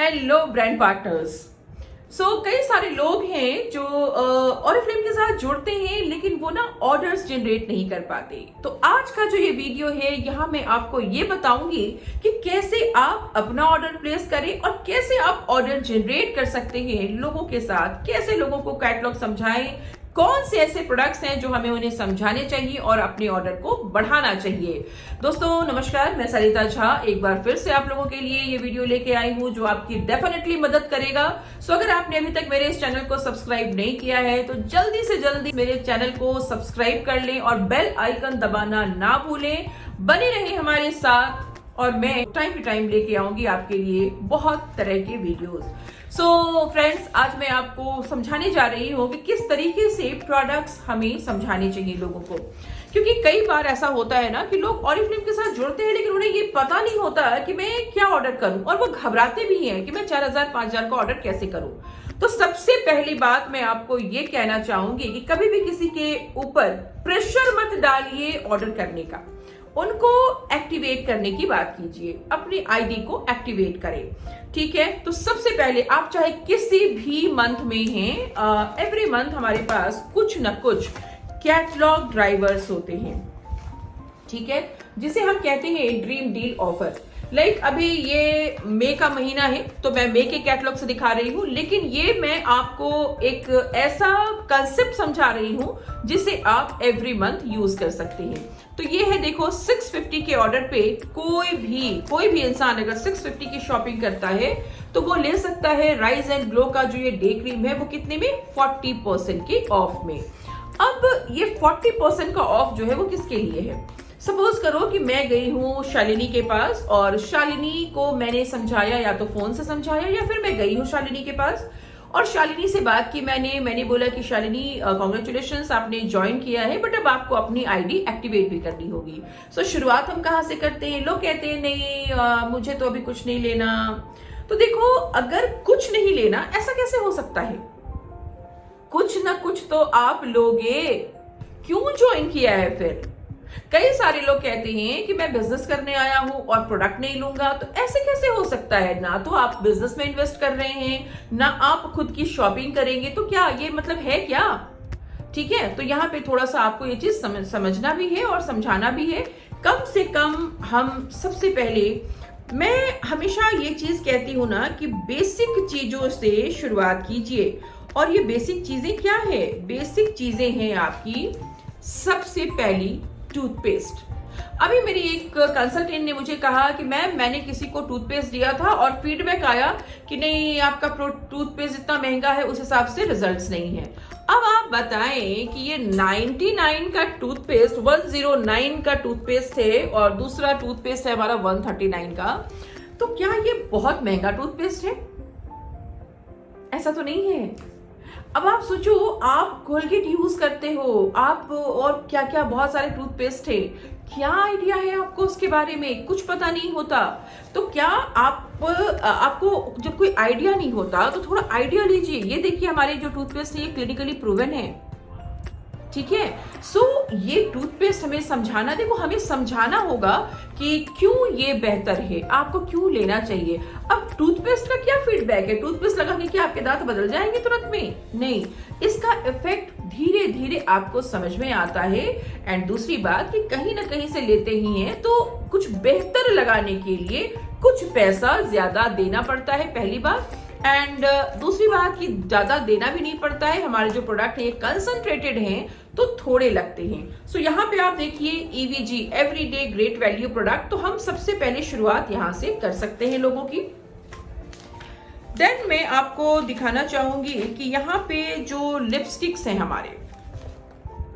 Hello brand partners. कई सारे लोग हैं जो ऑरिफ्लेम के साथ जुड़ते हैं लेकिन वो ना ऑर्डर्स जनरेट नहीं कर पाते। तो आज का जो ये वीडियो है यहाँ मैं आपको ये बताऊंगी कि कैसे आप अपना ऑर्डर प्लेस करें और कैसे आप ऑर्डर जनरेट कर सकते हैं लोगों के साथ, कैसे लोगों को कैटलॉग समझाएं, कौन से ऐसे प्रोडक्ट्स हैं जो हमें उन्हें समझाने चाहिए और अपने ऑर्डर को बढ़ाना चाहिए। दोस्तों नमस्कार, मैं सरिता झा एक बार फिर से आप लोगों के लिए ये वीडियो लेके आई हूँ जो आपकी डेफिनेटली मदद करेगा। अगर आपने अभी तक मेरे इस चैनल को सब्सक्राइब नहीं किया है तो जल्दी से जल्दी मेरे चैनल को सब्सक्राइब कर लें और बेल आइकन दबाना ना भूलें। बने रहिए हमारे साथ और मैं टाइम टू टाइम लेके आऊंगी आपके लिए बहुत तरह के वीडियोस। फ्रेंड्स, आज मैं आपको समझाने जा रही हूँ कि किस तरीके से प्रोडक्ट्स हमें समझाने चाहिए लोगों को, क्योंकि कई बार ऐसा होता है ना कि लोग ऑरिफ्लेम के साथ जुड़ते हैं लेकिन उन्हें ये पता नहीं होता कि मैं क्या ऑर्डर करूं और वो घबराते भी हैं कि मैं 4000 5000 का ऑर्डर कैसे करूं। तो सबसे पहली बात मैं आपको ये कहना चाहूंगी कि कभी भी किसी के ऊपर प्रेशर मत डालिए ऑर्डर करने का, उनको एक्टिवेट करने की बात कीजिए, अपनी आईडी को एक्टिवेट करें। ठीक है, तो सबसे पहले आप चाहे किसी भी मंथ में हैं, एवरी मंथ हमारे पास कुछ न कुछ कैटलॉग ड्राइवर्स होते हैं। ठीक है, जिसे हम कहते हैं ड्रीम डील ऑफर। लाइक अभी ये मई का महीना है तो मैं मई के कैटलॉग से दिखा रही हूँ, लेकिन ये मैं आपको एक ऐसा कंसेप्ट समझा रही हूँ जिसे आप एवरी मंथ यूज कर सकते हैं। तो ये है, देखो 650 के ऑर्डर पे कोई भी इंसान अगर 650 की शॉपिंग करता है तो वो ले सकता है राइज एंड ग्लो का जो ये डे क्रीम है वो कितने में, 40% के ऑफ में। अब ये 40% का ऑफ जो है वो किसके लिए है? सपोज करो कि मैं गई हूँ शालिनी के पास और शालिनी को मैंने समझाया, या तो फोन से समझाया या फिर मैं गई हूँ शालिनी के पास और शालिनी से बात की मैंने बोला कि शालिनी कॉन्ग्रेचुलेशंस, आपने ज्वाइन किया है बट अब आपको अपनी आईडी एक्टिवेट भी करनी होगी। शुरुआत हम कहाँ से करते हैं? लोग कहते हैं नहीं मुझे तो अभी कुछ नहीं लेना। तो देखो, अगर कुछ नहीं लेना ऐसा कैसे हो सकता है? कुछ ना कुछ तो आप लोगे, क्यों ज्वाइन किया है फिर? कई सारे लोग कहते हैं कि मैं बिजनेस करने आया हूं और प्रोडक्ट नहीं लूंगा, तो ऐसे कैसे हो सकता है? ना तो आप बिजनेस में इन्वेस्ट कर रहे हैं ना आप खुद की शॉपिंग करेंगे, तो क्या ये मतलब है क्या? ठीक है, तो यहाँ पे थोड़ा सा आपको ये चीज समझना भी है और समझाना भी है। कम से कम हम सबसे पहले, मैं हमेशा ये चीज कहती हूं ना कि बेसिक चीजों से शुरुआत कीजिए। और ये बेसिक चीजें क्या है? बेसिक चीजें हैं आपकी सबसे पहली टूथपेस्ट। अभी मेरी एक कंसल्टेंट ने मुझे कहा कि मैंने किसी को टूथपेस्ट दिया था और फीडबैक आया कि नहीं आपका टूथपेस्ट इतना महंगा है उस हिसाब से रिजल्ट्स नहीं है। अब आप बताएं कि ये 99 का टूथपेस्ट 109 का टूथपेस्ट है और दूसरा टूथपेस्ट है हमारा 139 का, तो क्या ये बहुत महंगा टूथपेस्ट है? ऐसा तो नहीं है। अब आप सोचो, आप कोलगेट यूज करते हो, आप और क्या क्या बहुत सारे टूथपेस्ट है, क्या आइडिया है आपको उसके बारे में? कुछ पता नहीं होता। तो क्या आपको जब कोई आइडिया नहीं होता तो थोड़ा आइडिया लीजिए। ये देखिए हमारे जो टूथपेस्ट है ये क्लिनिकली प्रूवन है। ठीक है, ये टूथपेस्ट हमें समझाना, देखो हमें समझाना होगा कि क्यों ये बेहतर है, आपको क्यों लेना चाहिए। अब टूथपेस्ट का क्या फीडबैक है? टूथपेस्ट लगा के क्या आपके दांत बदल जाएंगे तुरंत में? नहीं, इसका इफेक्ट धीरे धीरे आपको समझ में आता है। एंड दूसरी बात कि कहीं ना कहीं से लेते ही हैं तो कुछ बेहतर लगाने के लिए कुछ पैसा ज्यादा देना पड़ता है, पहली बात। एंड दूसरी बात कि ज्यादा देना भी नहीं पड़ता है। हमारे जो प्रोडक्ट है ये कंसंट्रेटेड हैं तो थोड़े लगते हैं। यहाँ पे आप देखिए EVG everyday great value product, तो हम सबसे पहले शुरुआत यहाँ से कर सकते हैं लोगों की। देन मैं आपको दिखाना चाहूंगी कि यहाँ पे जो लिपस्टिक्स हैं हमारे,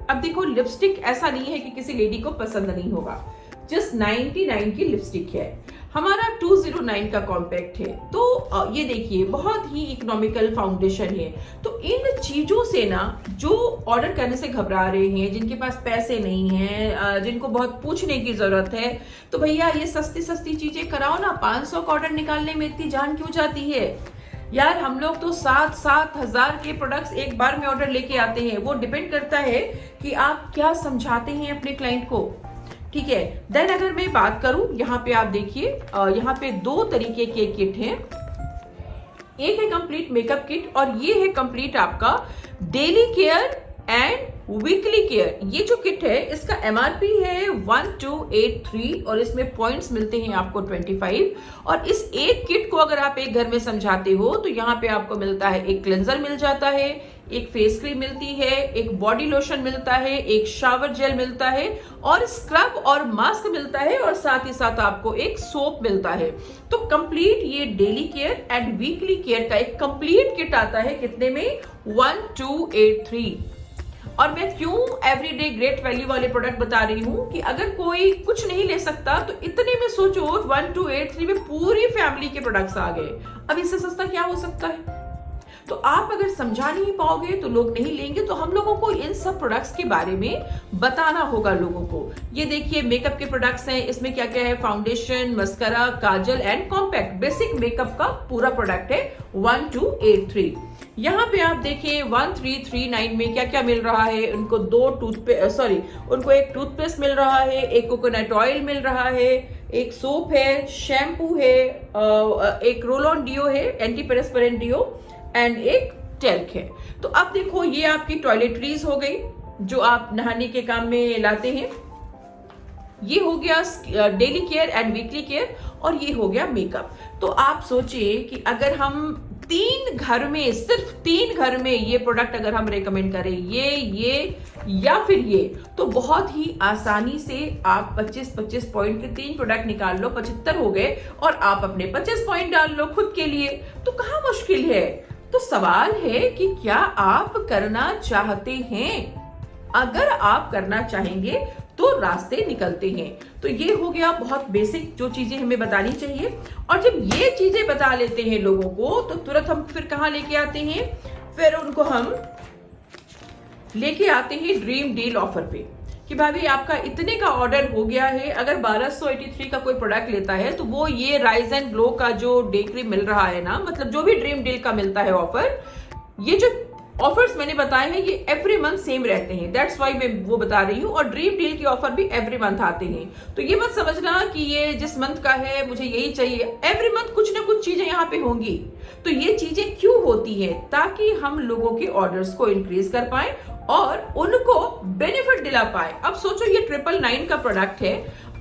अब देखो लिपस्टिक ऐसा नहीं है कि किसी लेडी को पसंद नहीं होगा, जस्ट 99 की लिपस्टिक है, हमारा 209 का कॉम्पैक्ट है। तो ये देखिए बहुत ही इकोनॉमिकल फाउंडेशन है। तो इन चीजों से ना जो ऑर्डर करने से घबरा रहे हैं, जिनके पास पैसे नहीं है, जिनको बहुत पूछने की जरूरत है, तो भैया ये सस्ती सस्ती चीजें कराओ ना। 500 का ऑर्डर निकालने में इतनी जान क्यों जाती है यार? हम लोग तो 7-7 हजार के प्रोडक्ट्स एक बार में ऑर्डर लेके आते हैं। वो डिपेंड करता है कि आप क्या समझाते हैं अपने क्लाइंट को। ठीक है, देन अगर मैं बात करूं, यहाँ पे आप देखिए, यहाँ पे 2 तरीके के किट हैं। एक है कंप्लीट मेकअप किट और ये है कंप्लीट आपका daily care and weekly care. ये जो किट है इसका एमआरपी है 1283 और इसमें पॉइंट्स मिलते हैं आपको 25। और इस एक किट को अगर आप एक घर में समझाते हो तो यहाँ पे आपको मिलता है एक क्लेंजर मिल जाता है, एक फेस क्रीम मिलती है, एक बॉडी लोशन मिलता है, एक शावर जेल मिलता है और स्क्रब और मास्क मिलता है और साथ ही साथ आपको एक सोप मिलता है। तो कंप्लीट ये daily care and weekly care का एक कंप्लीट किट आता है कितने में 1283। और मैं क्यों एवरीडे ग्रेट वैल्यू वाले प्रोडक्ट बता रही हूं कि अगर कोई कुछ नहीं ले सकता तो इतने में सोचो 1283 में पूरी फैमिली के प्रोडक्ट्स आ गए। अब इससे सस्ता क्या हो सकता है? तो आप अगर समझा नहीं पाओगे तो लोग नहीं लेंगे। तो हम लोगों को इन सब प्रोडक्ट्स के बारे में बताना होगा लोगों को। ये देखिए मेकअप के प्रोडक्ट्स हैं, इसमें क्या क्या है, foundation, mascara, Kajal and compact basic makeup का पूरा प्रोडक्ट है 1283। यहाँ पे आप देखिए 1339 में क्या क्या मिल रहा है। उनको उनको एक टूथपेस्ट मिल रहा है, एक कोकोनट ऑयल मिल रहा है, एक सोप है, शैम्पू है, एक रोल ऑन डिओ है, एंटी पेरिस्पिरेंट डिओ एंड एक टेल्क है। तो अब देखो ये आपकी टॉयलेटरीज हो गई जो आप नहाने के काम में लाते हैं। ये हो गया daily care and weekly care और ये हो गया मेकअप। तो आप सोचिए कि अगर हम सिर्फ तीन घर में ये प्रोडक्ट अगर हम रेकमेंड करें, ये या फिर ये, तो बहुत ही आसानी से आप 25 पॉइंट के 3 प्रोडक्ट निकाल लो, 75 हो गए और आप अपने 25 पॉइंट डाल लो खुद के लिए। तो कहाँ मुश्किल है? तो सवाल है कि क्या आप करना चाहते हैं? अगर आप करना चाहेंगे तो रास्ते निकलते हैं। तो ये हो गया बहुत बेसिक जो चीजें हमें बतानी चाहिए। और जब ये चीजें बता लेते हैं लोगों को तो तुरंत हम फिर कहां लेके आते हैं? फिर उनको हम लेके आते हैं ड्रीम डील ऑफर पे कि भाभी आपका इतने का ऑर्डर हो गया है, अगर 1283 का कोई प्रोडक्ट लेता है तो वो ये राइज एंड ग्लो का जो डे क्रीम मिल रहा है ना, मतलब जो भी ड्रीम डील का मिलता है ऑफर, ये जो ऑफर्स मैंने बताए हैं ये एवरी मंथ सेम रहते हैं। दैट्स वाई मैं वो बता रही हूँ। और ड्रीम डील की ऑफर भी एवरी मंथ आते हैं। तो ये मत समझना कि ये जिस मंथ का है मुझे यही चाहिए। एवरी मंथ कुछ ना कुछ चीजें यहाँ पे होंगी। तो ये चीजें क्यों होती है? ताकि हम लोगों के ऑर्डर्स को इंक्रीज कर पाए और उनको बेनिफिट दिला पाए। अब सोचो ये 999 का प्रोडक्ट है,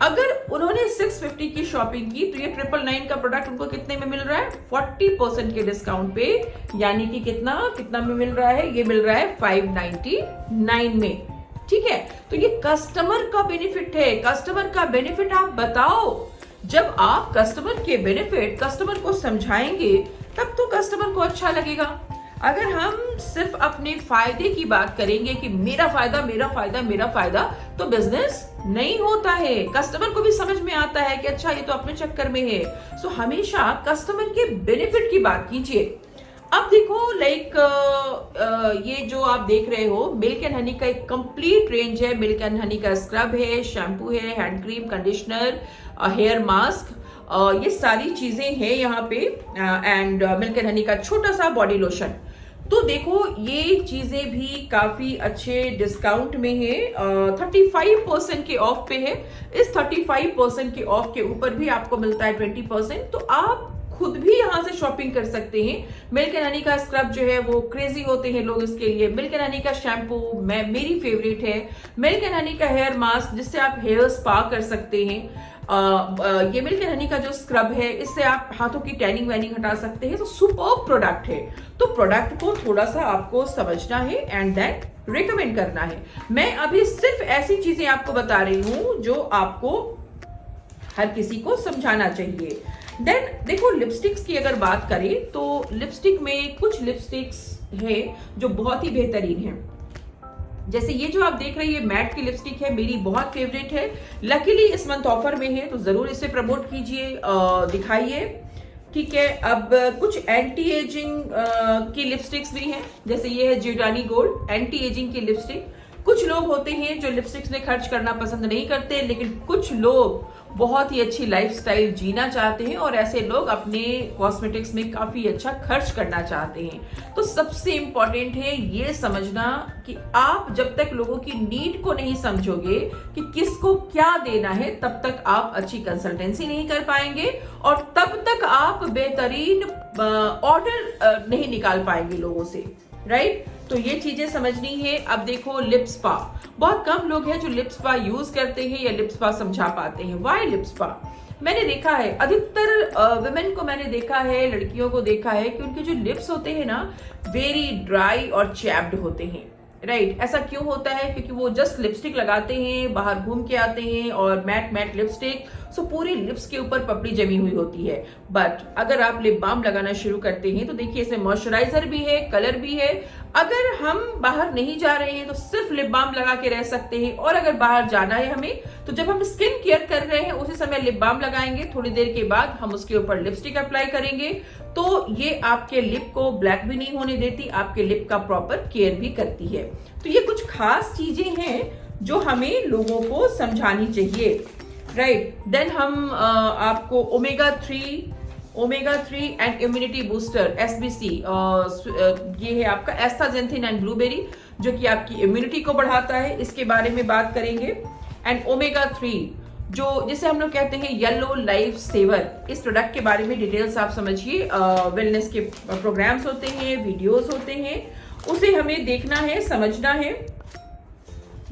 अगर उन्होंने 650 की शॉपिंग की तो ये 999 का प्रोडक्ट उनको कितने में मिल रहा है? 40% के डिस्काउंट पे, यानी कि कितना में मिल रहा है? ये मिल रहा है 599 में। ठीक है, तो ये कस्टमर का बेनिफिट है। कस्टमर का बेनिफिट आप बताओ। जब आप कस्टमर के बेनिफिट कस्टमर को समझाएंगे तब तो कस्टमर को अच्छा लगेगा। अगर हम सिर्फ अपने फायदे की बात करेंगे कि मेरा फायदा मेरा फायदा मेरा फायदा, तो बिजनेस नहीं होता है। कस्टमर को भी समझ में आता है कि अच्छा ये तो अपने चक्कर में है। सो हमेशा कस्टमर के बेनिफिट की बात कीजिए। अब देखो ये जो आप देख रहे हो मिल्क एंड हनी का एक कंप्लीट रेंज है। मिल्क एंड हनी का स्क्रब है, शैम्पू है, hand cream, conditioner, hair mask, ये सारी चीजें हैं यहाँ पे। एंड मिल्क एंड हनी का छोटा सा बॉडी लोशन। तो देखो ये चीजें भी काफी अच्छे डिस्काउंट में है। 35% के ऑफ पे है। इस 35% के ऑफ के ऊपर भी आपको मिलता है 20%। तो आप खुद भी यहाँ से शॉपिंग कर सकते हैं। मिल्क एंड हनी का स्क्रब जो है वो क्रेजी होते हैं लोग इसके लिए। मिल्क एंड हनी का शैम्पू मेरी फेवरेट है। मिल्क एंड हनी का हेयर मास्क जिससे आप हेयर स्पा कर सकते हैं। ये मिल्क एंड हनी का जो स्क्रब है इससे आप हाथों की टैनिंग वैनिंग हटा सकते हैं। तो सुपर्ब प्रोडक्ट है। तो प्रोडक्ट को थोड़ा सा आपको समझना है एंड देन रिकमेंड करना है। मैं अभी सिर्फ ऐसी चीजें आपको बता रही हूं जो आपको हर किसी को समझाना चाहिए। देन देखो लिपस्टिक्स की अगर बात करें तो लिपस्टिक में कुछ लिपस्टिक्स है जो बहुत ही बेहतरीन है। जैसे ये जो आप देख रहे हैं ये मैट की लिपस्टिक है, मेरी बहुत फेवरेट है। लकीली इस मंथ ऑफर में है तो जरूर इसे प्रमोट कीजिए, दिखाइए। ठीक है, अब कुछ एंटी एजिंग की लिपस्टिक्स भी हैं। जैसे ये है जियोडानी गोल्ड एंटी एजिंग की लिपस्टिक। कुछ लोग होते हैं जो लिपस्टिक्स में खर्च करना पसंद नहीं करते, लेकिन कुछ लोग बहुत ही अच्छी लाइफस्टाइल जीना चाहते हैं और ऐसे लोग अपने कॉस्मेटिक्स में काफी अच्छा खर्च करना चाहते हैं। तो सबसे इंपॉर्टेंट है ये समझना कि आप जब तक लोगों की नीड को नहीं समझोगे कि किसको क्या देना है, तब तक आप अच्छी कंसल्टेंसी नहीं कर पाएंगे और तब तक आप बेहतरीन ऑर्डर नहीं निकाल पाएंगे लोगों से, राइट? तो ये चीजें समझनी है। अब देखो लिप स्पा, बहुत कम लोग हैं जो लिप स्पा यूज करते हैं या लिप स्पा समझा पाते हैं। Why lip spa? मैंने देखा है अधिकतर वुमेन को मैंने देखा है, लड़कियों को देखा है कि उनके जो लिप्स होते हैं ना वेरी ड्राई और चैप्ड होते हैं, राइट? ऐसा क्यों होता है? क्योंकि वो जस्ट लिपस्टिक लगाते हैं, बाहर घूम के आते हैं और मैट मैट लिपस्टिक, सो पूरी लिप्स के ऊपर पपड़ी जमी हुई होती है। बट अगर आप लिप बाम लगाना शुरू करते हैं तो देखिए इसमें मॉइस्चराइजर भी है, कलर भी है। अगर हम बाहर नहीं जा रहे हैं तो सिर्फ लिप बाम लगा के रह सकते हैं, और अगर बाहर जाना है हमें तो जब हम स्किन केयर कर रहे हैं उसी समय लिप बाम लगाएंगे, थोड़ी देर के बाद हम उसके ऊपर लिपस्टिक अप्लाई करेंगे, तो ये आपके लिप को ब्लैक भी नहीं होने देती, आपके लिप का प्रॉपर केयर भी करती है। तो ये कुछ खास चीजें हैं जो हमें लोगों को समझानी चाहिए, राइट? देन हम आपको omega 3 and immunity booster SBC, ये है आपका एस्टाजेंथिन एंड ब्लूबेरी, जो कि आपकी इम्यूनिटी को बढ़ाता है, इसके बारे में बात करेंगे। एंड ओमेगा 3 जो जिसे हम लोग कहते हैं येलो लाइफ सेवर, इस प्रोडक्ट के बारे में डिटेल्स आप समझिए। वेलनेस के प्रोग्राम्स होते हैं, वीडियोस होते हैं, उसे हमें देखना है, समझना है।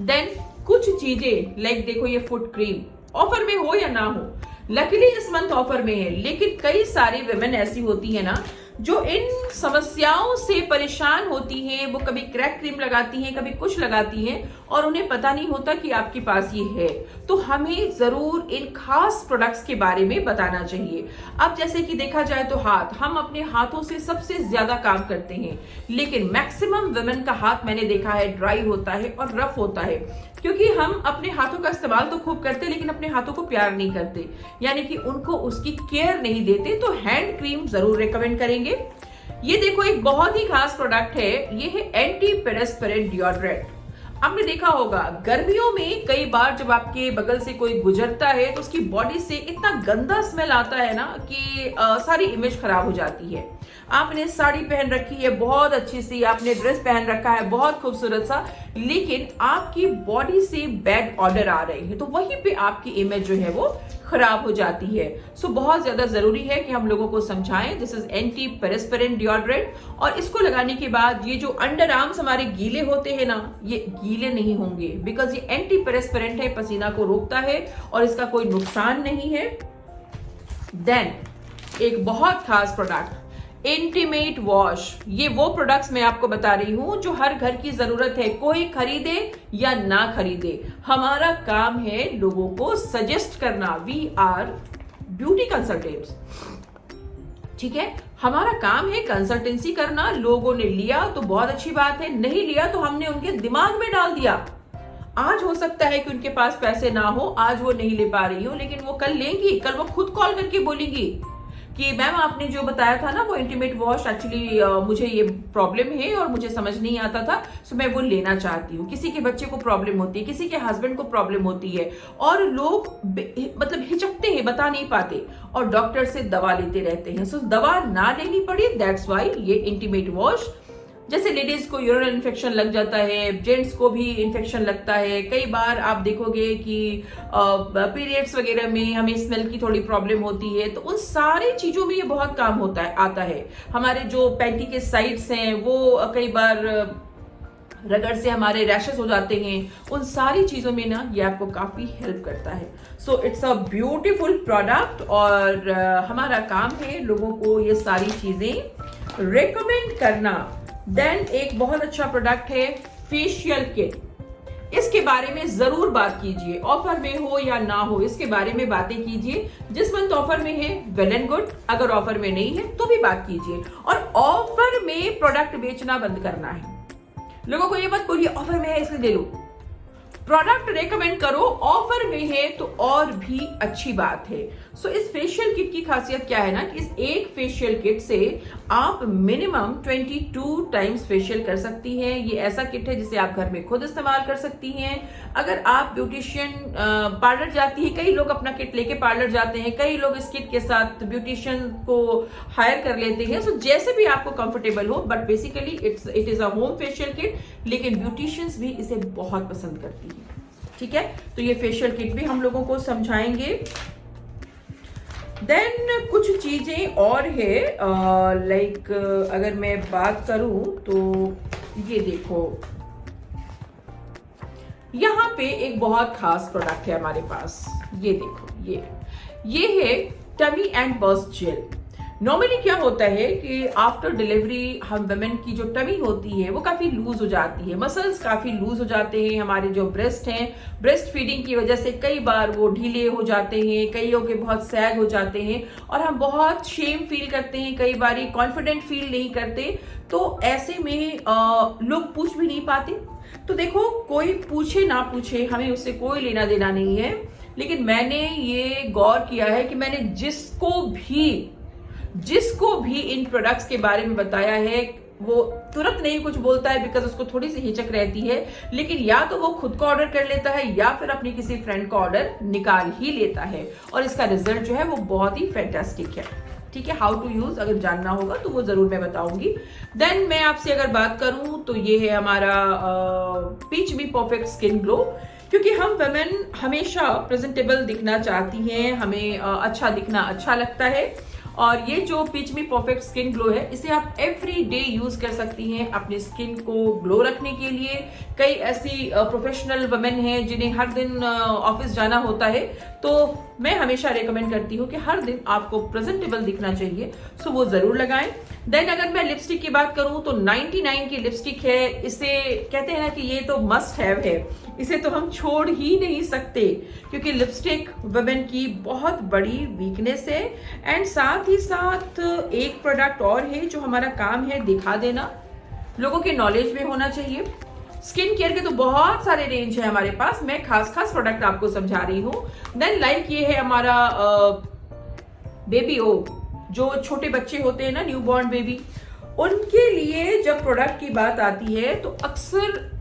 देन कुछ चीजें लाइक देखो ये फुट क्रीम ऑफर में हो या ना हो, लकीली इस मंथ ऑफर में है, लेकिन कई सारी वुमेन ऐसी होती है ना जो इन समस्याओं से परेशान होती हैं, वो कभी क्रैक क्रीम लगाती हैं, कभी कुछ लगाती हैं और उन्हें पता नहीं होता कि आपके पास ये है। तो हमें जरूर इन खास प्रोडक्ट्स के बारे में बताना चाहिए। अब जैसे कि देखा जाए तो हाथ, हम अपने हाथों से सबसे ज्यादा काम करते हैं, लेकिन मैक्सिमम वुमेन का हाथ मैंने देखा है ड्राई होता है और रफ होता है, क्योंकि हम अपने हाथों का इस्तेमाल तो खूब करते लेकिन अपने हाथों को प्यार नहीं करते, यानी कि उनको उसकी केयर नहीं देते। तो हैंड क्रीम जरूर रेकमेंड करेंगे। ये देखो एक बहुत ही खास प्रोडक्ट है, ये है एंटी पेरिस्पिरेंट डिओड्रेंट। आपने देखा होगा गर्मियों में कई बार जब आपके बगल से कोई गुजरता है तो उसकी बॉडी से इतना गंदा स्मेल आता है ना कि सारी इमेज खराब हो जाती है। आपने साड़ी पहन रखी है बहुत अच्छी सी, आपने ड्रेस पहन रखा है बहुत खूबसूरत सा, लेकिन आपकी बॉडी से बैड ऑर्डर आ रहे हैं तो वहीं पे आपकी इमेज जो है वो खराब हो जाती है। सो बहुत ज्यादा जरूरी है कि हम लोगों को समझाएं दिस इज एंटी पेरिस्पिरेंट डिओड्रेंट, और इसको लगाने के बाद ये जो अंडर आर्म्स हमारे गीले होते हैं ना, ये गीले नहीं होंगे, बिकॉज ये एंटी पेरिस्पिरेंट है, पसीना को रोकता है और इसका कोई नुकसान नहीं है। देन एक बहुत खास प्रोडक्ट इंटीमेट वॉश, ये वो प्रोडक्ट्स मैं आपको बता रही हूं जो हर घर की जरूरत है, कोई खरीदे या ना खरीदे, हमारा काम है लोगों को सजेस्ट करना। वी आर ब्यूटी कंसल्टेंट्स, ठीक है, हमारा काम है कंसल्टेंसी करना। लोगों ने लिया तो बहुत अच्छी बात है, नहीं लिया तो हमने उनके दिमाग में डाल दिया। आज हो सकता है कि उनके पास पैसे ना हो, आज वो नहीं ले पा रही हो, लेकिन वो कल लेंगी, कल वो खुद कॉल करके बोलेंगी कि मैम आपने जो बताया था ना वो इंटीमेट वॉश, एक्चुअली मुझे ये प्रॉब्लम है और मुझे समझ नहीं आता था, सो मैं वो लेना चाहती हूँ। किसी के बच्चे को प्रॉब्लम होती है, किसी के हस्बैंड को प्रॉब्लम होती है और लोग मतलब हिचकते हैं, बता नहीं पाते और डॉक्टर से दवा लेते रहते हैं। सो दवा ना लेनी पड़ी, दैट्स वाई ये इंटीमेट वॉश। जैसे लेडीज को यूरिनल इन्फेक्शन लग जाता है, जेंट्स को भी इन्फेक्शन लगता है, कई बार आप देखोगे कि पीरियड्स वगैरह में हमें स्मेल की थोड़ी प्रॉब्लम होती है, तो उन सारी चीजों में ये बहुत काम होता है, आता है। हमारे जो पैंटी के साइड्स हैं वो कई बार रगड़ से हमारे रैशेस हो जाते हैं, उन सारी चीजों में ना ये आपको काफी हेल्प करता है। So it's a beautiful product और हमारा काम है लोगों को ये सारी चीजें रेकमेंड करना। देन एक बहुत अच्छा प्रोडक्ट है फेशियल किट, इसके बारे में जरूर बात कीजिए, ऑफर में हो या ना हो इसके बारे में बातें कीजिए। जिस मंथ ऑफर में है वेल एंड गुड, अगर ऑफर में नहीं है तो भी बात कीजिए। और ऑफर में प्रोडक्ट बेचना बंद करना है। लोगों को ये मत बोलिए ऑफर में है इसलिए ले लो, प्रोडक्ट रेकमेंड करो, ऑफर में है तो और भी अच्छी बात है। सो इस फेशियल किट की खासियत क्या है ना कि इस एक फेशियल किट से आप मिनिमम 22 टाइम्स फेशियल कर सकती हैं। ये ऐसा किट है जिसे आप घर में खुद इस्तेमाल कर सकती हैं। अगर आप ब्यूटिशियन पार्लर जाती है, कई लोग अपना किट लेके पार्लर जाते हैं, कई लोग इस किट के साथ ब्यूटिशियन को हायर कर लेते हैं। सो जैसे भी आपको कंफर्टेबल हो, but basically it is a home facial kit, लेकिन ब्यूटिशियंस भी इसे बहुत पसंद करती है। ठीक है, तो ये फेशियल किट भी हम लोगों को समझाएंगे। देन कुछ चीजें और है, लाइक अगर मैं बात करूं तो ये देखो, यहां पे एक बहुत खास प्रोडक्ट है हमारे पास। ये देखो, ये है tummy and burst gel. Normally क्या होता है कि आफ्टर डिलीवरी हम वुमेन की जो टमी होती है वो काफी लूज हो जाती है, मसल्स काफी लूज हो जाते हैं। हमारे जो ब्रेस्ट हैं, ब्रेस्ट फीडिंग की वजह से कई बार वो ढीले हो जाते हैं, कईयों के बहुत सैग हो जाते हैं और हम बहुत शेम फील करते हैं, कई बार कॉन्फिडेंट फील नहीं करते। तो ऐसे में लोग पूछ भी नहीं पाते। तो देखो, कोई पूछे ना पूछे, हमें उससे कोई लेना देना नहीं है, लेकिन मैंने ये गौर किया है कि मैंने जिसको भी इन प्रोडक्ट्स के बारे में बताया है वो तुरंत नहीं कुछ बोलता है, बिकॉज उसको थोड़ी सी हिचक रहती है, लेकिन या तो वो खुद को ऑर्डर कर लेता है या फिर अपनी किसी फ्रेंड का ऑर्डर निकाल ही लेता है, और इसका रिजल्ट जो है वो बहुत ही फैंटास्टिक है। ठीक है, हाउ टू यूज अगर जानना होगा तो वो जरूर मैं बताऊंगी। देन मैं आपसे अगर बात करूं तो ये है हमारा पीच मी परफेक्ट स्किन ग्लो, क्योंकि हम वुमेन हमेशा प्रेजेंटेबल दिखना चाहती हैं, हमें अच्छा दिखना अच्छा लगता है। और ये जो पीच मी परफेक्ट स्किन ग्लो है, इसे आप एवरी डे यूज कर सकती हैं अपनी स्किन को ग्लो रखने के लिए। कई ऐसी प्रोफेशनल वुमेन हैं जिन्हें हर दिन ऑफिस जाना होता है, तो मैं हमेशा रेकमेंड करती हूँ कि हर दिन आपको प्रेजेंटेबल दिखना चाहिए, सो वो जरूर लगाएं। देन अगर मैं लिपस्टिक की बात करूं तो 99 की लिपस्टिक है। इसे कहते हैं ना कि ये तो मस्ट हैव है, इसे तो हम छोड़ ही नहीं सकते, क्योंकि लिपस्टिक वुमेन की बहुत बड़ी वीकनेस है। एंड साथ ही साथ एक प्रोडक्ट और है जो हमारा काम है दिखा देना, लोगों के नॉलेज में होना चाहिए। स्किन केयर के तो बहुत सारे रेंज है हमारे पास, मैं खास प्रोडक्ट आपको समझा रही हूँ। देन लाइक ये है हमारा बेबी ओ, जो छोटे बच्चे होते हैं ना, न्यू बॉर्न बेबी, उनके लिए जब प्रोडक्ट की बात आती है तो अक्सर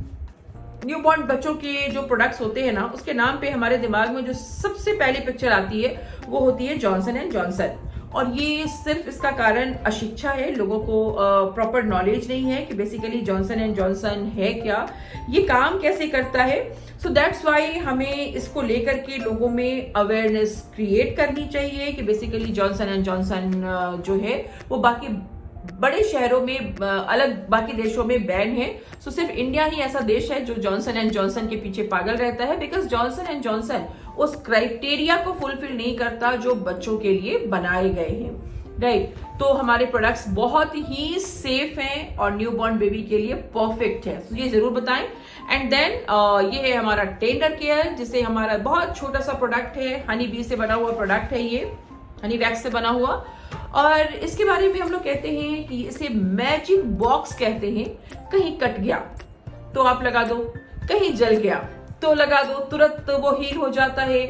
न्यू बॉर्न बच्चों के जो प्रोडक्ट्स होते हैं ना, उसके नाम पे हमारे दिमाग में जो सबसे पहली पिक्चर आती है वो होती है जॉनसन एंड जॉनसन। और ये सिर्फ इसका कारण अशिक्षा है, लोगों को प्रॉपर नॉलेज नहीं है कि बेसिकली जॉनसन एंड जॉनसन है क्या, ये काम कैसे करता है। सो दैट्स वाई हमें इसको लेकर के लोगों में अवेयरनेस क्रिएट करनी चाहिए कि बेसिकली जॉनसन एंड जॉनसन जो है वो बाकी बड़े शहरों में अलग बाकी देशों में बैन है। सो सिर्फ इंडिया ही ऐसा देश है जो जॉनसन एंड जॉनसन के पीछे पागल रहता है, बिकॉज जॉनसन एंड जॉनसन उस क्राइटेरिया को फुलफिल नहीं करता जो बच्चों के लिए बनाए गए हैं, राइट। तो हमारे प्रोडक्ट्स बहुत ही सेफ हैं और न्यू बॉर्न बेबी के लिए परफेक्ट है, तो ये जरूर बताएं। एंड देन ये है हमारा टेंडर केयर, जिसे हमारा बहुत छोटा सा प्रोडक्ट है, हनी बी से बना हुआ प्रोडक्ट है, ये हनी वैक्स से बना हुआ, और इसके बारे में हम लोग कहते हैं कि इसे मैजिक बॉक्स कहते हैं। कहीं कट गया तो आप लगा दो, कहीं जल गया तो लगा दो, तुरंत वो हील हो जाता है।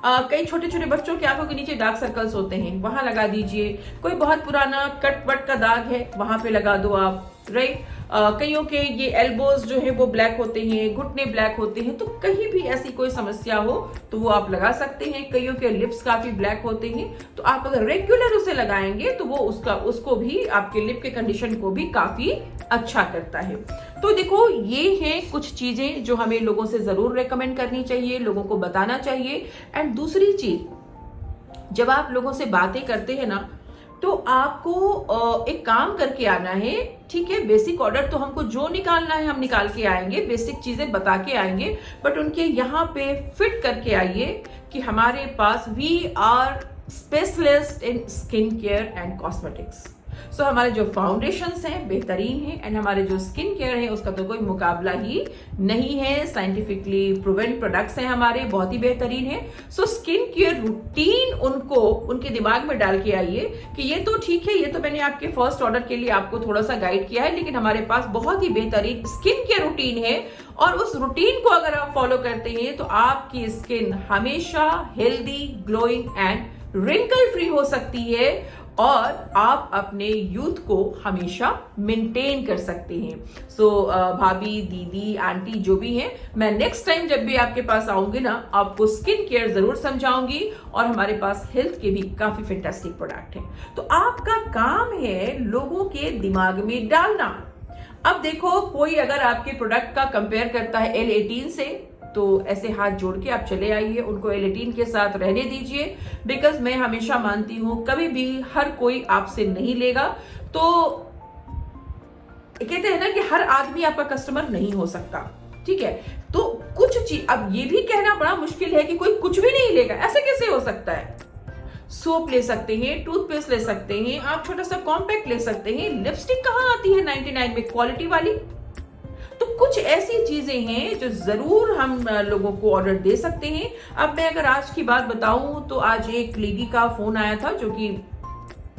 कई छोटे छोटे बच्चों की आंखों के नीचे डार्क सर्कल्स होते हैं, वहां लगा दीजिए। कोई बहुत पुराना कट वट का दाग है, वहां पे लगा दो आप, राइट। कईयों के ये एल्बोज जो है वो ब्लैक होते हैं, घुटने ब्लैक होते हैं, तो कहीं भी ऐसी कोई समस्या हो तो वो आप लगा सकते हैं। कईयों के लिप्स काफी ब्लैक होते हैं, तो आप अगर रेगुलर उसे लगाएंगे तो वो उसको भी, आपके लिप के कंडीशन को भी काफी अच्छा करता है। तो देखो, ये है कुछ चीजें जो हमें लोगों से जरूर रेकमेंड करनी चाहिए, लोगों को बताना चाहिए। एंड दूसरी चीज, जब आप लोगों से बातें करते हैं ना, तो आपको एक काम करके आना है, ठीक है। बेसिक ऑर्डर तो हमको जो निकालना है हम निकाल के आएंगे, बेसिक चीजें बता के आएंगे, बट उनके यहाँ पे फिट करके आइए कि हमारे पास we are specialist in skin care and cosmetics. So हमारे जो फाउंडेशंस हैं बेहतरीन हैं एंड हमारे जो स्किन केयर है उसका तो कोई मुकाबला ही नहीं है। साइंटिफिकली प्रूवन प्रोडक्ट्स हैं हमारे, बहुत ही बेहतरीन है। सो स्किन केयर रूटीन उनको उनके दिमाग में डाल के आइए कि ये तो ठीक है, ये तो मैंने आपके फर्स्ट ऑर्डर के लिए आपको थोड़ा सा गाइड किया है, लेकिन हमारे पास बहुत ही बेहतरीन स्किन केयर रूटीन है और उस रूटीन को अगर आप फॉलो करते हैं तो आपकी स्किन हमेशा healthy, glowing and wrinkle free हो सकती है और आप अपने यूथ को हमेशा मेंटेन कर सकते हैं। सो भाभी, दीदी, आंटी जो भी हैं, मैं नेक्स्ट टाइम जब भी आपके पास आऊंगी ना, आपको स्किन केयर जरूर समझाऊंगी और हमारे पास हेल्थ के भी काफी फैंटास्टिक प्रोडक्ट हैं। तो आपका काम है लोगों के दिमाग में डालना। अब देखो, कोई अगर आपके प्रोडक्ट का कंपेयर करता है L18 से, तो ऐसे हाथ जोड़ के आप चले आइए, उनको L18 के साथ रहने दीजिए। बिकॉज मैं हमेशा मानती हूं कभी भी हर कोई आपसे नहीं लेगा। तो कहते हैं ना कि हर आदमी आपका कस्टमर नहीं हो सकता, ठीक है। तो कुछ चीज, अब ये भी कहना बड़ा मुश्किल है कि कोई कुछ भी नहीं लेगा, ऐसे कैसे हो सकता है। सोप ले सकते हैं, टूथपेस्ट ले सकते हैं, आप छोटा सा कॉम्पैक्ट ले सकते हैं। लिपस्टिक कहां आती है 99 में क्वालिटी वाली। तो कुछ ऐसी चीजें हैं जो जरूर हम लोगों को ऑर्डर दे सकते हैं। अब मैं अगर आज की बात बताऊं तो आज एक लेडी का फोन आया था जो कि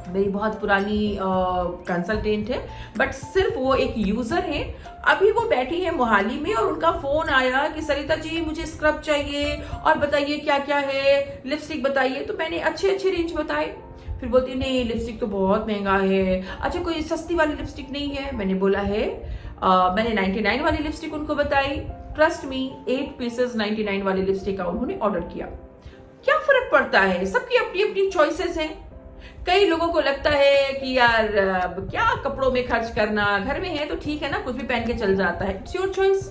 मेरी बहुत पुरानी कंसल्टेंट है, बट सिर्फ वो एक यूजर है। अभी वो बैठी है मोहाली में और उनका फोन आया कि सरिता जी मुझे स्क्रब चाहिए और बताइए क्या क्या है, लिपस्टिक बताइए। तो मैंने अच्छे अच्छे रेंज बताए। फिर बोलती है नहीं लिपस्टिक तो बहुत महंगा है, अच्छा कोई सस्ती वाली लिपस्टिक नहीं है। मैंने बोला है, मैंने 99 वाली लिपस्टिक उनको बताई। ट्रस्ट मी, 8 पीसेस 99 वाली लिपस्टिक का उन्होंने ऑर्डर किया। क्या फर्क पड़ता है, सबकी अपनी अपनी चॉइसेस हैं। कई लोगों को लगता है कि यार क्या कपड़ों में खर्च करना, घर में है तो ठीक है ना, कुछ भी पहन के चल जाता है, इट्स योर चॉइस।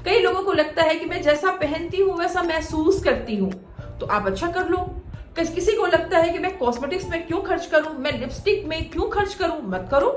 कई लोगों को लगता है कि मैं जैसा पहनती हूं वैसा महसूस करती हूं, तो आप अच्छा कर लो। किसी को लगता है कि मैं कॉस्मेटिक्स में क्यों खर्च करूं, मैं लिपस्टिक में क्यों खर्च करूं, मत करो।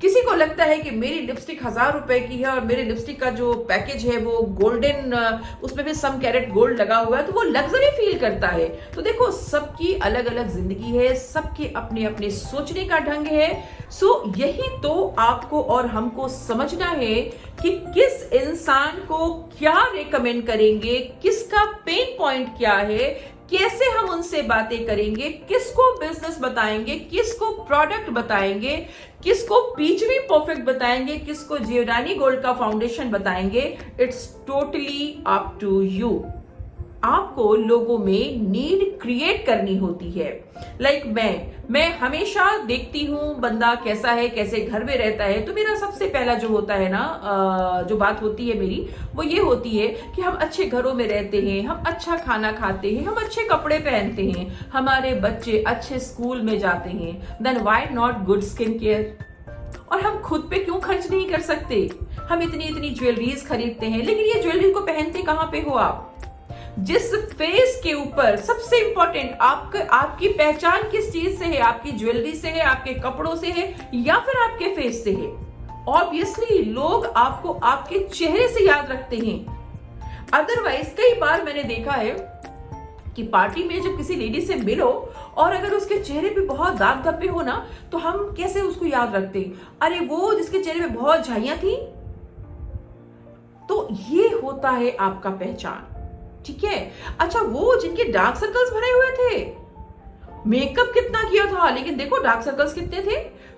किसी को लगता है कि मेरी लिपस्टिक 1000 रुपए की है और मेरे लिपस्टिक का जो पैकेज है वो गोल्डन, उसमें भी सम कैरेट गोल्ड लगा हुआ है, तो वो लग्जरी फील करता है। तो देखो, सबकी अलग अलग जिंदगी है, सबके अपने अपने सोचने का ढंग है। सो यही तो आपको और हमको समझना है कि किस इंसान को क्या रेकमेंड करेंगे, किसका पेन पॉइंट क्या है, कैसे हम उनसे बातें करेंगे, किसको बिजनेस बताएंगे, किसको प्रोडक्ट बताएंगे, किसको पीचवी परफेक्ट बताएंगे, किसको जियोडानी गोल्ड का फाउंडेशन बताएंगे। It's totally up to you. आपको लोगों में नीड क्रिएट करनी होती है। लाइक मैं हमेशा देखती हूं बंदा कैसा है, कैसे घर में रहता है। तो मेरा सबसे पहला जो होता है ना, जो बात होती है मेरी, वो ये होती है कि हम अच्छे घरों में रहते हैं, हम अच्छा खाना खाते हैं, हम अच्छे कपड़े पहनते हैं, हमारे बच्चे अच्छे स्कूल में जाते हैं, then why not good skin care. और हम खुद पे क्यों खर्च नहीं कर सकते। हम इतनी इतनी ज्वेलरीज खरीदते हैं, लेकिन ये ज्वेलरी को पहनते कहां पे हो आप। जिस फेस के ऊपर, सबसे इंपॉर्टेंट, आपकी पहचान किस चीज से है, आपकी ज्वेलरी से है, आपके कपड़ों से है, या फिर आपके फेस से है। ऑब्वियसली लोग आपको आपके चेहरे से याद रखते हैं। अदरवाइज कई बार मैंने देखा है कि पार्टी में जब किसी लेडी से मिलो और अगर उसके चेहरे पे बहुत दाग धब्बे हो ना, तो हम कैसे उसको याद रखते हैं, अरे वो जिसके चेहरे पे बहुत झाइयां थी। तो ये होता है आपका पहचान, ठीक है। अच्छा, वो जिनके डार्क सर्कल्स भरे हुए थे, मेकअप कितना किया था लेकिन देखो डार्क सर्कल्स कितने थे।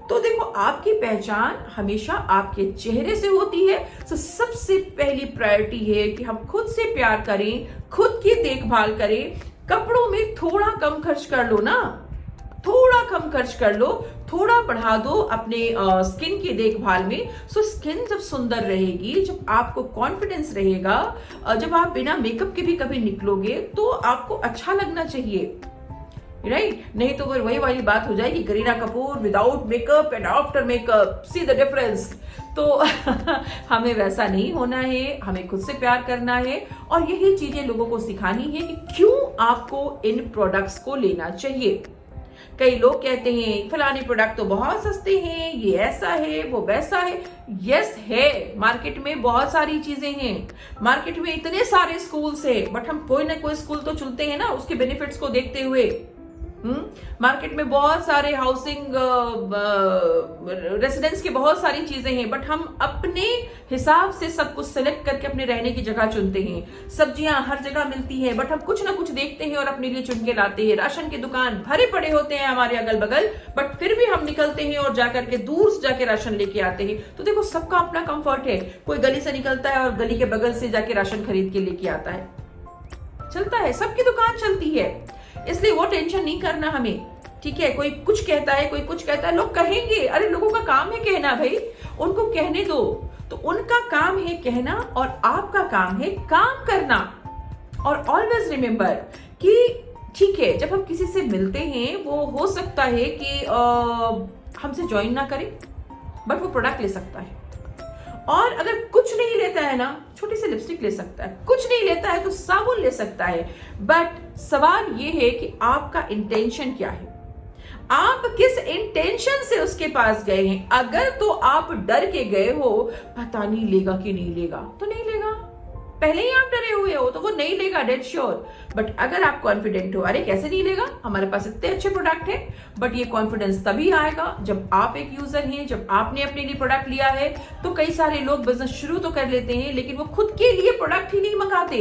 तो देखो, आपकी पहचान हमेशा आपके चेहरे से होती है। तो सबसे पहली प्रायोरिटी है कि हम खुद से प्यार करें, खुद की देखभाल करें। कपड़ों में थोड़ा कम खर्च कर लो ना, थोड़ा कम खर्च कर लो, थोड़ा बढ़ा दो अपने स्किन की देखभाल में। सो स्किन जब सुंदर रहेगी, जब आपको कॉन्फिडेंस रहेगा, जब आप बिना मेकअप के भी कभी निकलोगे तो आपको अच्छा लगना चाहिए, राइट। नहीं तो फिर वही वाली बात हो जाएगी, Kareena Kapoor without makeup and after makeup, see the difference. तो हमें वैसा नहीं होना है, हमें खुद से प्यार करना है और यही चीजें लोगों को सिखानी है कि क्यों आपको इन प्रोडक्ट्स को लेना चाहिए। कई लोग कहते हैं फलाने प्रोडक्ट तो बहुत सस्ते हैं, ये ऐसा है, वो वैसा है। यस है, मार्केट में बहुत सारी चीजें हैं, मार्केट में इतने सारे स्कूल्स हैं, बट हम कोई ना कोई स्कूल तो चुनते हैं ना उसके बेनिफिट्स को देखते हुए। मार्केट में बहुत सारे हाउसिंग रेसिडेंस की बहुत सारी चीजें हैं, बट हम अपने हिसाब से सब कुछ सेलेक्ट करके अपने रहने की जगह चुनते हैं। सब्जियां हर जगह मिलती हैं, बट हम कुछ ना कुछ देखते हैं और अपने लिए चुन के लाते हैं। राशन की दुकान भरे पड़े होते हैं हमारे अगल बगल, बट फिर भी हम निकलते हैं और जाकर के दूर से जाके राशन लेके आते हैं। तो देखो, सबका अपना कंफर्ट है। कोई गली से निकलता है और गली के बगल से जाके राशन खरीद के लेके आता है, चलता है, सबकी दुकान चलती है, इसलिए वो टेंशन नहीं करना हमें। ठीक है, कोई कुछ कहता है, कोई कुछ कहता है, लोग कहेंगे, अरे लोगों का काम है कहना भाई, उनको कहने दो। तो उनका काम है कहना और आपका काम है काम करना। और ऑलवेज रिमेंबर कि ठीक है, जब हम किसी से मिलते हैं, वो हो सकता है कि हमसे ज्वाइन ना करे, बट वो प्रोडक्ट ले सकता है। और अगर कुछ नहीं लेता है ना, छोटी सी लिपस्टिक ले सकता है, कुछ नहीं लेता है तो साबुन ले सकता है। बट सवाल ये है कि आपका इंटेंशन क्या है, आप किस इंटेंशन से उसके पास गए हैं। अगर तो आप डर के गए हो, पता नहीं लेगा कि नहीं लेगा, तो नहीं लेगा। पहले ही आप डरे हुए हो तो वो नहीं लेगा, डेड श्योर। बट अगर आप कॉन्फिडेंट हो, अरे कैसे नहीं लेगा, हमारे पास इतने अच्छे प्रोडक्ट है, बट ये कॉन्फिडेंस तभी आएगा जब आप एक यूजर हैं, जब आपने अपने लिए प्रोडक्ट लिया है। तो कई सारे लोग बिजनेस शुरू तो कर लेते हैं, लेकिन वो खुद के लिए प्रोडक्ट ही नहीं मंगाते।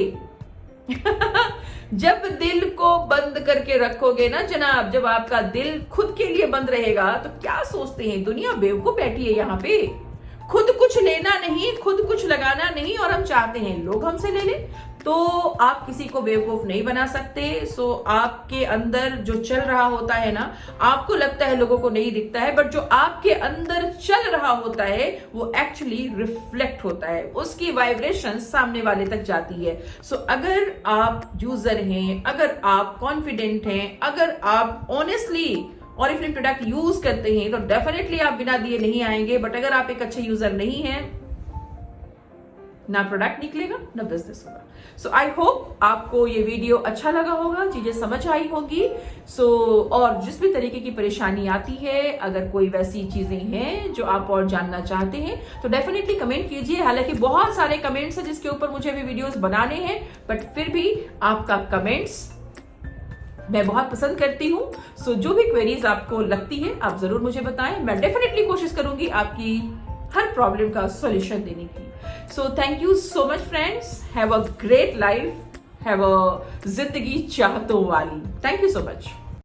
जब दिल को बंद करके रखोगे ना जनाब, जब आपका दिल खुद के लिए बंद रहेगा, तो क्या सोचते हैं, दुनिया बेवकूफ बैठी है यहाँ पे। खुद कुछ लेना नहीं, खुद कुछ लगाना नहीं, और हम चाहते हैं लोग हमसे ले लें। तो आप किसी को बेवकूफ नहीं बना सकते। सो आपके अंदर जो चल रहा होता है ना, आपको लगता है लोगों को नहीं दिखता है, बट जो आपके अंदर चल रहा होता है वो एक्चुअली रिफ्लेक्ट होता है, उसकी वाइब्रेशन सामने वाले तक जाती है। सो अगर आप यूजर हैं, अगर आप कॉन्फिडेंट हैं, अगर आप ऑनेस्टली ऑरिफ्लेम प्रोडक्ट यूज करते हैं, तो डेफिनेटली आप बिना दिए नहीं आएंगे। बट अगर आप एक अच्छे यूजर नहीं हैं, ना प्रोडक्ट निकलेगा ना बिजनेस होगा। सो आई होप आपको ये वीडियो अच्छा लगा होगा, चीजें समझ आई होगी। और जिस भी तरीके की परेशानी आती है, अगर कोई वैसी चीजें हैं जो आप और जानना चाहते हैं, तो डेफिनेटली कमेंट कीजिए। हालांकि बहुत सारे कमेंट्स हैं जिसके ऊपर मुझे भी वीडियोस बनाने हैं, बट फिर भी आपका कमेंट्स मैं बहुत पसंद करती हूँ। सो जो भी क्वेरीज आपको लगती है, आप जरूर मुझे बताएं। मैं डेफिनेटली कोशिश करूंगी आपकी हर प्रॉब्लम का सॉल्यूशन देने की। So thank you so much friends, have a great life, have a जिंदगी चाहतों वाली। Thank you so much.